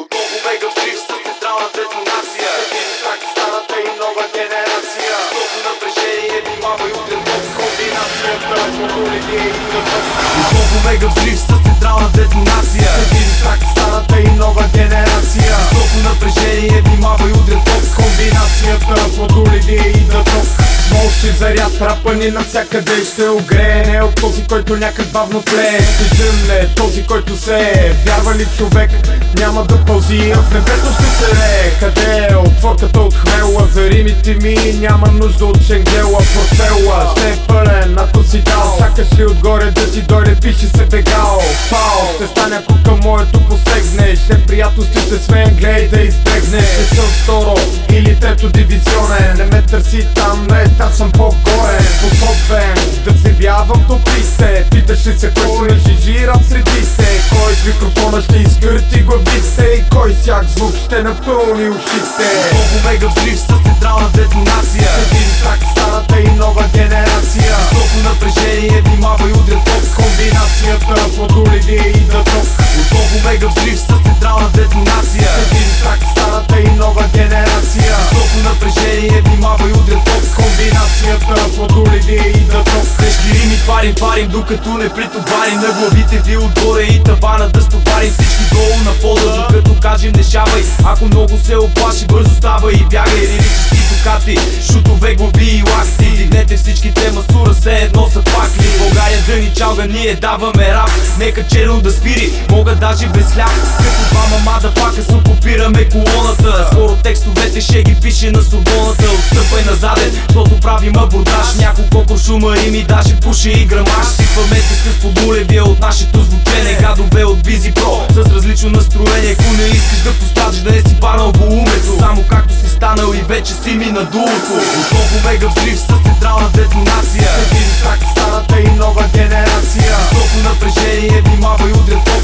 Отново мега взрив с централна детонация. Так старата и нова генерация. Високо напрежение, внимавай удрен ток. Комбинацията модулите и тъпък. Отново мега взрив с централна детонация. Так старата и нова генерация. Високо напрежение, внимавай удрен ток. Комбинацията модулите и тъпък. Смолши заряд, трапани навсякъде. Ще огрее, не от този, който някак бавно тлее. Ще жъмне този, който се е. Вярва ли човек, няма да пълзи, в небето ще се рее. Къде е отворката от хмела? За римите ми няма нужда от шенгела. Портфела ще е пълен, ако си дал. Чакаш ли отгоре да ти дойде, пише се бегал. Фал, ще стане ако към моето посегнеш. Неприятностите свен, гледай да избегнеш. Не съм второ или трето дивизионен. Не ме търси там, не, там съм по-горе. Способен да взривявам топлите. Питаш ли се кой се нажижи рап среди се? Кой с микрофона ще изкърти главите? И кой сяк звук ще напълни ушите? Отново мега взрив с централна детонация. Так старата и нова генерация. Високо напрежение, внимавай удрен ток. Комбинацията модулите и тъпък. Отново мега взрив с централна детонация. Так старата и нова генерация. Високо напрежение, внимавай удрен ток. Комбинацията модулите и тъпък. Тежки рими парим, докато не притоварим. На главите ви отгоре и тавана да стоварим. Всички долу на пода, докато кажем не шавай. Ако много се оплаши, бързо става и бягай. Лирически докати, шутове, глави и лакти. Дигнете всичките масура, все едно са пакли. България да ни чалга, ние даваме рап. Нека черно да спири, мога даже без хляб. Като два мамада пака се окупираме колоната. Скоро текстовете ще ги пише на Сорбоната. Отстъпай назаден, защото правим абордаж. Няколко куршума рими, даже пуше и грамаж. Сипваме се с подмулевия от нашето звучене. Гадове от Бизи Про с различно настроение. Ако не искаш да пострадаш, да не си парнал волумето. Само както си станал и вече си ми надулото. Отново мега взрив с централна детонация. Так старата и нова генерация. Високо напрежение, внимавай удрен ток.